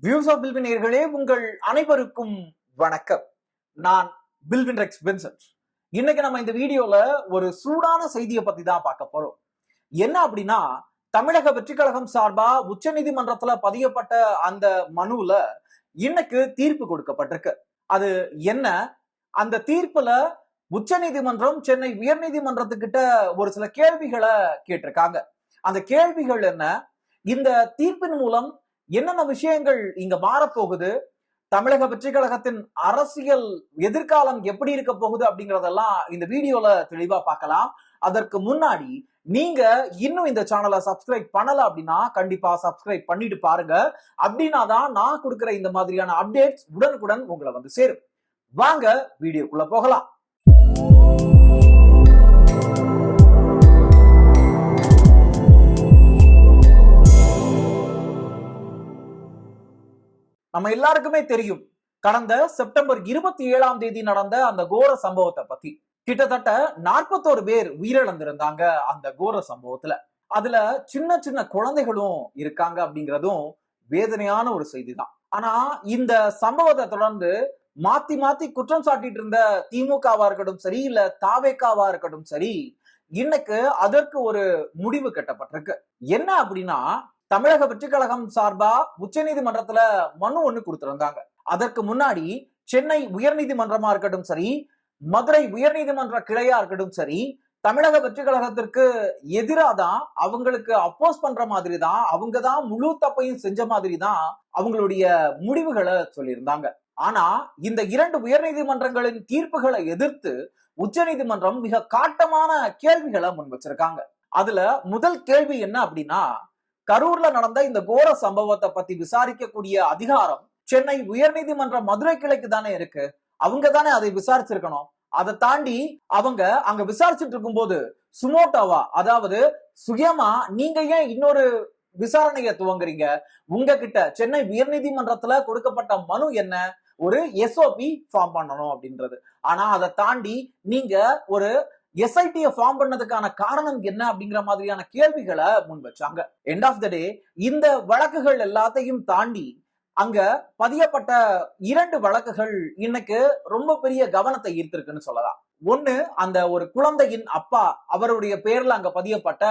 Views of பில்வின் நேயர்களே, உங்கள் அனைவருக்கும் வணக்கம். நான் பில்வின் ரெக்ஸ் வின்சென்ட். இன்னைக்கு நம்ம இந்த வீடியோல ஒரு சூடான செய்தியை பத்தி தான் பார்க்க போறோம். என்ன அப்படின்னா, தமிழக வெற்றி கழகம் சார்பா உச்ச நீதிமன்றத்துல பதியப்பட்ட அந்த மனுல இன்னைக்கு தீர்ப்பு கொடுக்கப்பட்டிருக்கு. அது என்ன? அந்த தீர்ப்புல உச்ச நீதிமன்றம் சென்னை உயர் நீதிமன்றத்துக்கிட்ட ஒரு சில கேள்விகளை கேட்டிருக்காங்க. அந்த கேள்விகள் என்ன? இந்த தீர்ப்பின் மூலம் என்னென்ன விஷயங்கள் இங்க மாறப்போகுது, தமிழக வெற்றி கழகத்தின் அரசியல் எதிர்காலம் எப்படி இருக்க போகுது அப்படிங்கறதெல்லாம் இந்த வீடியோல தெளிவா பார்க்கலாம். அதற்கு முன்னாடி நீங்க இன்னும் இந்த சேனலை சப்ஸ்கிரைப் பண்ணல அப்படின்னா கண்டிப்பா சப்ஸ்கிரைப் பண்ணிட்டு பாருங்க. அப்படின்னா தான் நான் கொடுக்கிற இந்த மாதிரியான அப்டேட்ஸ் உடனுக்குடன் உங்களை வந்து சேரும். வாங்க வீடியோக்குள்ள போகலாம். நம்ம எல்லாருக்குமே தெரியும், கடந்த செப்டம்பர் 27ஆம் தேதி நடந்த அந்த கோர சம்பவத்தை பத்தி. கிட்டத்தட்ட 41 பேர் உயிரிழந்திருந்தாங்க அந்த கோர சம்பவத்துல. அதுல சின்ன சின்ன குழந்தைகளும் இருக்காங்க அப்படிங்கிறதும் வேதனையான ஒரு செய்தி தான். ஆனா இந்த சம்பவத்தை தொடர்ந்து மாத்தி மாத்தி குற்றம் சாட்டிட்டு இருந்த திமுகவா இருக்கட்டும் சரி, இல்ல தாவேகாவா இருக்கட்டும் சரி, இன்னைக்கு அதற்கு ஒரு முடிவு கட்டப்பட்டிருக்கு. என்ன அப்படின்னா, தமிழக வெற்றி கழகம் சார்பா உச்ச நீதிமன்றத்துல மனு ஒண்ணு கொடுத்திருந்தாங்க. அதற்கு முன்னாடி சென்னை உயர் நீதிமன்றமா இருக்கட்டும் சரி, மதுரை உயர் நீதிமன்ற கிளையா இருக்கட்டும் சரி, தமிழக வெற்றி கழகத்திற்கு எதிராக தான், அவங்களுக்கு அப்போஸ் பண்ற மாதிரி தான், அவங்க தான் முழு தப்பையும் செஞ்ச மாதிரி தான் அவங்களுடைய முடிவுகளை சொல்லியிருந்தாங்க. ஆனா இந்த இரண்டு உயர் நீதிமன்றங்களின் தீர்ப்புகளை எதிர்த்து உச்ச நீதிமன்றம் மிக காட்டமான கேள்விகளை முன் வச்சிருக்காங்க. அதுல முதல் கேள்வி என்ன அப்படின்னா, கரூர்ல நடந்த இந்த கோர சம்பவத்தை பத்தி விசாரிக்கக்கூடிய அதிகாரம் சென்னை உயர் நீதிமன்ற மதுரை கிளைக்கு தானே இருக்கு. அவங்க தானே அதை விசாரிச்சிருக்கணும். அதை தாண்டி அவங்க அங்க விசாரிச்சுட்டு இருக்கும் போது சுமோட்டோவா, அதாவது சுயமா நீங்க ஏன் இன்னொரு விசாரணையை துவங்குறீங்க? உங்ககிட்ட சென்னை உயர் நீதிமன்றத்துல கொடுக்கப்பட்ட மனு என்ன? ஒரு எஸ்ஓபி ஃபார்ம் பண்ணணும் அப்படின்றது. ஆனா அதை தாண்டி நீங்க ஒரு எஸ்ஐடியை ஃபார்ம் பண்ணதுக்கான காரணம் என்ன அப்படிங்கிற மாதிரியான கேள்விகளை முன் வச்சாங்க. எண்ட் ஆஃப் த டே இந்த வழக்குகள் எல்லாத்தையும் தாண்டி அங்க பதியப்பட்ட இரண்டு வழக்குகள் இன்னைக்கு ரொம்ப பெரிய கவனத்தை ஈர்த்திருக்குன்னு சொல்லலாம். ஒண்ணு, அந்த ஒரு குழந்தையின் அப்பா அவருடைய பேர்ல அங்க பதியப்பட்ட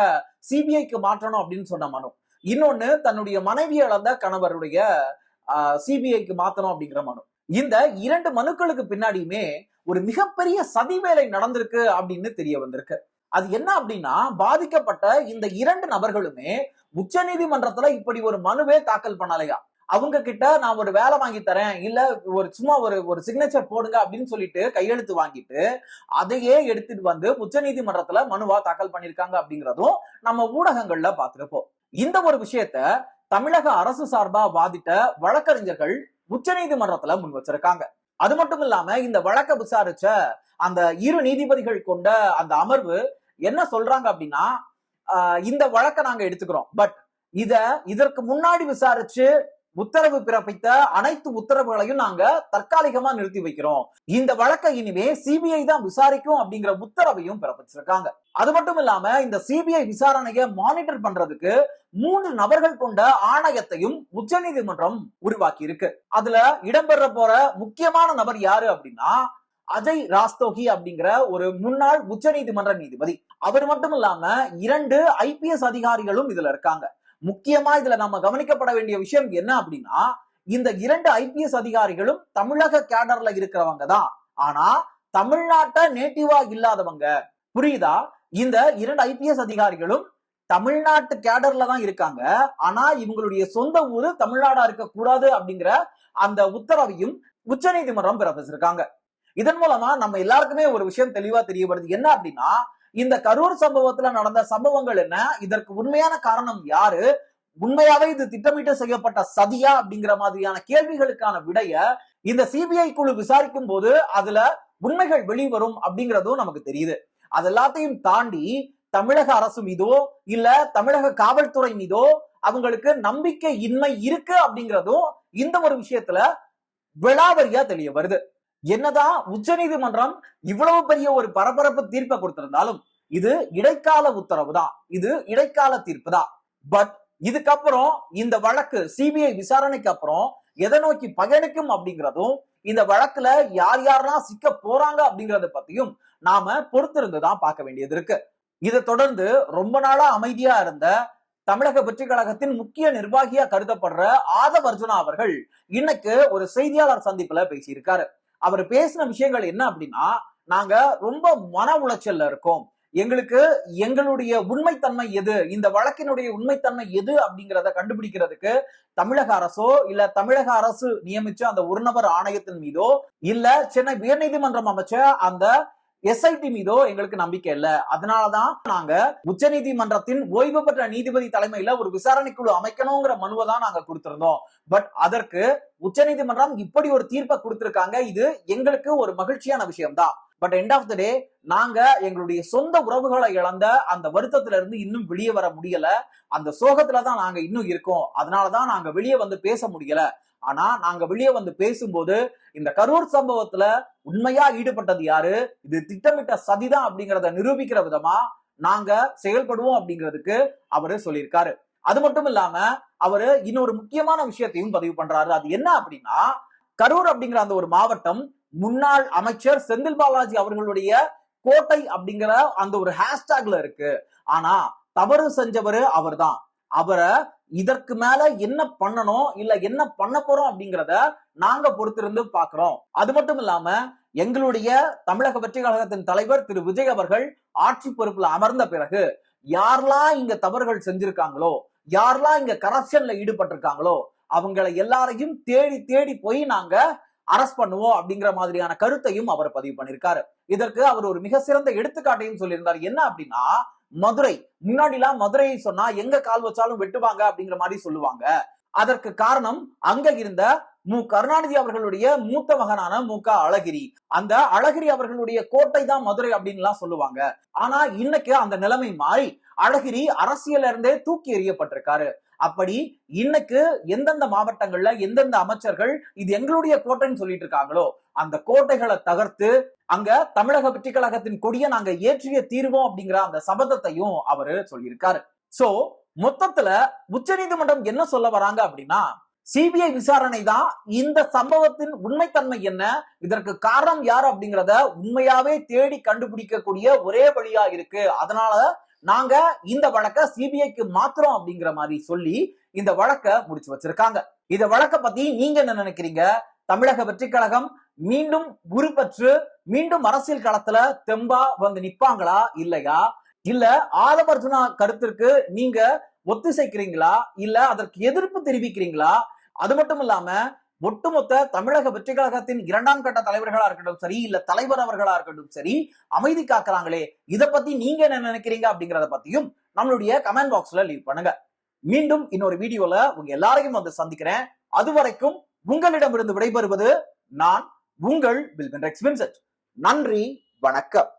சிபிஐக்கு மாற்றணும் அப்படின்னு சொன்ன மனு. இன்னொன்னு, தன்னுடைய மனைவி இழந்த கணவருடைய சிபிஐக்கு மாத்தணும் அப்படிங்கிற மனு. இந்த இரண்டு மனுக்களுக்கு பின்னாடியுமே ஒரு மிகப்பெரிய சதி வேலை நடந்திருக்கு அப்படின்னு தெரிய வந்திருக்கு. அது என்ன அப்படின்னா, பாதிக்கப்பட்ட இந்த இரண்டு நபர்களுமே உச்ச நீதிமன்றத்துல இப்படி ஒரு மனுவே தாக்கல் பண்ணலையா. அவங்க கிட்ட நான் ஒரு வேலை வாங்கி தரேன், இல்ல ஒரு சும்மா ஒரு சிக்னேச்சர் போடுங்க அப்படின்னு சொல்லிட்டு கையெழுத்து வாங்கிட்டு அதையே எடுத்துட்டு வந்து உச்ச நீதிமன்றத்துல மனுவா தாக்கல் பண்ணிருக்காங்க அப்படிங்கிறதும் நம்ம ஊடகங்கள்ல பார்த்திருப்போம். இந்த ஒரு விஷயத்த தமிழக அரசு சார்பா வாதிட்ட வழக்கறிஞர்கள் உச்ச நீதிமன்றத்துல முன் வச்சிருக்காங்க. அது மட்டும் இல்லாம இந்த வழக்கை விசாரிச்ச அந்த இரு நீதிபதிகள் கொண்ட அந்த அமர்வு என்ன சொல்றாங்க அப்படின்னா, இந்த வழக்கை நாங்க எடுத்துக்கிறோம், பட் இதற்கு முன்னாடி விசாரிச்சு உத்தரவு பிறப்பித்த அனைத்து உத்தரவுகளையும் நாங்க தற்காலிகமா நிறுத்தி வைக்கிறோம். இந்த வழக்கை இனிமே சிபிஐ தான் விசாரிக்கும் அப்படிங்கிற உத்தரவையும் பிறப்பிச்சிருக்காங்க. அது மட்டும் இல்லாம இந்த சிபிஐ விசாரணையை மானிட்டர் பண்றதுக்கு 3 நபர்கள் கொண்ட ஆணையத்தையும் உச்ச நீதிமன்றம் உருவாக்கி இருக்கு. அதுல இடம்பெற போற முக்கியமான நபர் யாரு அப்படின்னா, அஜய் ராஸ்தோகி அப்படிங்கிற ஒரு முன்னாள் உச்ச நீதிமன்ற நீதிபதி. அவர் மட்டும் இல்லாம 2 ஐபிஎஸ் அதிகாரிகளும் இதுல இருக்காங்க. முக்கியமா இதுல நம்ம கவனிக்கப்பட வேண்டிய விஷயம் என்ன அப்படின்னா, இந்த 2 ஐபிஎஸ் அதிகாரிகளும் தமிழக கேடர்ல இருக்கிறவங்க தான். ஆனா தமிழ்நாட்டை நேட்டிவா இல்லாதவங்க. புரியுதா? இந்த 2 ஐபிஎஸ் அதிகாரிகளும் தமிழ்நாட்டு கேடர்ல தான் இருக்காங்க. ஆனா இவங்களுடைய சொந்த ஊரு தமிழ்நாடா இருக்க கூடாது அப்படிங்கிற அந்த உத்தரவையும் உச்ச நீதிமன்றம் பிறப்பிச்சிருக்காங்க. இதன் மூலமா நம்ம எல்லாருக்குமே ஒரு விஷயம் தெளிவா தெரிய வருது. என்ன அப்படின்னா, இந்த கரூர் சம்பவத்துல நடந்த சம்பவங்கள் என்ன, இதற்கு உண்மையான காரணம் யாரு, உண்மையாவே இது திட்டமிட்டு செய்யப்பட்ட சதியா அப்படிங்கிற மாதிரியான கேள்விகளுக்கான விடைய இந்த சிபிஐ குழு விசாரிக்கும் போது அதுல உண்மைகள் வெளிவரும் அப்படிங்கிறதும் நமக்கு தெரியுது. அது எல்லாத்தையும் தாண்டி தமிழக அரசு மீதோ இல்ல தமிழக காவல்துறை மீதோ அவங்களுக்கு நம்பிக்கை இன்மை இருக்கு அப்படிங்கிறதும் இந்த ஒரு விஷயத்துல விளாவரியா தெரிய வருது. என்னதான் உச்ச நீதிமன்றம் இவ்வளவு பெரிய ஒரு பரபரப்பு தீர்ப்பை கொடுத்திருந்தாலும் இது இடைக்கால உத்தரவு தான், இது இடைக்கால தீர்ப்பு தான். பட் இதுக்கப்புறம் இந்த வழக்கு சிபிஐ விசாரணைக்கு அப்புறம் எதை நோக்கி பயணிக்கும் அப்படிங்கிறதும், இந்த வழக்குல யார் யாரெல்லாம் சிக்க போறாங்க அப்படிங்கறத பத்தியும் நாம பொறுத்திருந்துதான் பார்க்க வேண்டியது இருக்கு. இதை தொடர்ந்து ரொம்ப நாளா அமைதியா இருந்த தமிழக வெற்றி கழகத்தின் முக்கிய நிர்வாகியா கருதப்படுற ஆதவ் அர்ஜுனா அவர்கள் இன்னைக்கு ஒரு செய்தியாளர் சந்திப்புல பேசியிருக்காரு. அவர் பேசின விஷயங்கள் என்ன அப்படின்னா, நாங்க ரொம்ப மன உளைச்சல்ல இருக்கோம், எங்களுக்கு எங்களுடைய உண்மைத்தன்மை எது, இந்த வழக்கினுடைய உண்மைத்தன்மை எது அப்படிங்கிறத கண்டுபிடிக்கிறதுக்கு தமிழக அரசோ இல்ல தமிழக அரசு நியமிச்ச அந்த ஒரு நபர் ஆணையத்தின் மீதோ இல்ல சென்னை உயர்நீதிமன்றம் அமைச்ச அந்த எஸ்ஐடி மீதோ எங்களுக்கு நம்பிக்கை இல்ல. அதனாலதான் நாங்க உச்ச நீதிமன்றத்தின் ஓய்வு பெற்ற நீதிபதி தலைமையில ஒரு விசாரணை குழு அமைக்கணுங்கிற மனுவை தான் நாங்க கொடுத்திருந்தோம். பட் அதற்கு உச்ச நீதிமன்றம் இப்படி ஒரு தீர்ப்பை கொடுத்திருக்காங்க. இது எங்களுக்கு ஒரு மகிழ்ச்சியான விஷயம் தான். பட் எண்ட் ஆஃப் த டே நாங்க எங்களுடைய சொந்த உறவுகளை இழந்த அந்த வருத்தத்துல இருந்து இன்னும் வெளியே வர முடியல. அந்த சோகத்துலதான் நாங்க இன்னும் இருக்கோம். அதனாலதான் நாங்க வெளியே வந்து பேச முடியல. ஆனா நாங்க வெளியே வந்து பேசும்போது இந்த கரூர் சம்பவத்துல உண்மையா ஈடுபட்டது யாரு, இது திட்டமிட்ட சதிதான் அப்படிங்கறத நிரூபிக்கிற விதமா நாங்க செயல்படுவோம் அப்படிங்கிறதுக்கு அவரு சொல்லியிருக்காரு. அது மட்டும் இல்லாம அவரு இன்னொரு முக்கியமான விஷயத்தையும் பதிவு பண்றாரு. அது என்ன அப்படின்னா, கரூர் அப்படிங்கிற அந்த ஒரு மாவட்டம் முன்னாள் அமைச்சர் செந்தில் பாலாஜி அவர்களுடைய கோட்டை அப்படிங்கிற அந்த ஒரு ஹேஷ்டாக்ல இருக்கு. ஆனா தவறு செஞ்சவரு அவர்தான். அவரை இதற்கு மேல என்ன பண்ணணும் இல்ல என்ன பண்ண போறோம் அப்படிங்கிறத நாங்க பொறுத்திருந்து பாக்குறோம். அது மட்டும் இல்லாம எங்களுடைய தமிழக வெற்றி கழகத்தின் தலைவர் திரு விஜய் அவர்கள் ஆட்சி பொறுப்புல அமர்ந்த பிறகு யாரெல்லாம் இங்க தவறுகள் செஞ்சிருக்காங்களோ, யாரெல்லாம் இங்க கரப்ஷன்ல ஈடுபட்டிருக்காங்களோ அவங்களை எல்லாரையும் தேடி தேடி போய் நாங்க அரெஸ்ட் பண்ணுவோம் அப்படிங்கிற மாதிரியான கருத்தையும் அவர் பதிவு பண்ணிருக்காரு. இதற்கு அவர் ஒரு மிக சிறந்த எடுத்துக்காட்டையும் சொல்லியிருந்தார். என்ன அப்படின்னா, மதுரை முன்னாடிலாம் மதுரையை சொன்னா எங்க கால் வச்சாலும் வெட்டுவாங்க அப்படிங்கிற மாதிரி சொல்லுவாங்க. அதற்கு காரணம் அங்க இருந்த மு கருணாநிதி அவர்களுடைய மூத்த மகனான மு.க. அழகிரி, அந்த அழகிரி அவர்களுடைய கோட்டை தான் மதுரை அப்படின்னு எல்லாம் சொல்லுவாங்க. ஆனா இன்னைக்கு அந்த நிலைமை மாறி அழகிரி அரசியல இருந்தே தூக்கி எறியப்பட்டிருக்காரு. அப்படி இன்னைக்கு எந்தெந்த மாவட்டங்கள்ல எந்தெந்த அமைச்சர்கள் இது எங்களுடைய கோட்டைன்னு சொல்லிட்டு இருக்காங்களோ அந்த கோட்டைகளை தகர்த்து அங்க தமிழக வெற்றி கழகத்தின் கொடியை நாங்க ஏற்றிய தீர்வோம் அப்படிங்கிற அந்த சபதத்தையும் அவரு சொல்லியிருக்காரு. சோ மொத்தத்துல உச்ச நீதிமன்றம் என்ன சொல்ல வராங்க அப்படின்னா, சிபிஐ விசாரணை தான் இந்த சம்பவத்தின் உண்மைத்தன்மை என்ன, இதற்கு காரணம் யார் அப்படிங்கிறத உண்மையாவே தேடி கண்டுபிடிக்கக்கூடிய ஒரே வழியா இருக்கு. அதனால நாங்க இந்த வழக்க சிபிஐக்கு மாத்திரம் அப்படிங்கிற மாதிரி சொல்லி இந்த வழக்க முடிச்சு வச்சிருக்காங்க. இந்த வழக்க பத்தி நீங்க என்ன நினைக்கிறீங்க? தமிழக வெற்றி கழகம் மீண்டும் உருப்பற்று மீண்டும் அரசியல் களத்துல தெம்பா வந்து நிப்பாங்களா இல்லையா? இல்ல ஆதவ் அர்ஜுனா கருத்திற்கு நீங்க ஒத்திசைக்கிறீங்களா இல்ல அதற்கு எதிர்ப்பு தெரிவிக்கிறீங்களா? அது மட்டும் இல்லாம ஒட்டுமொத்த தமிழக வெற்றி கழகத்தின் இரண்டாம் கட்ட தலைவர்களா இருக்கட்டும் சரி இல்ல தலைவர் அவர்களா இருக்கட்டும் சரி அமைதி காக்குறாங்களே, இத பத்தி நீங்க என்ன நினைக்கிறீங்க அப்படிங்கறத பத்தியும் நம்மளுடைய கமெண்ட் பாக்ஸ்ல லீவ் பண்ணுங்க. மீண்டும் இன்னொரு வீடியோல உங்க எல்லாரையும் வந்து சந்திக்கிறேன். அதுவரைக்கும் உங்களிடமிருந்து விடைபெறுவது நான் உங்கள் வில்வின் ரெக்ஸ் வின்சென்ட். நன்றி, வணக்கம்.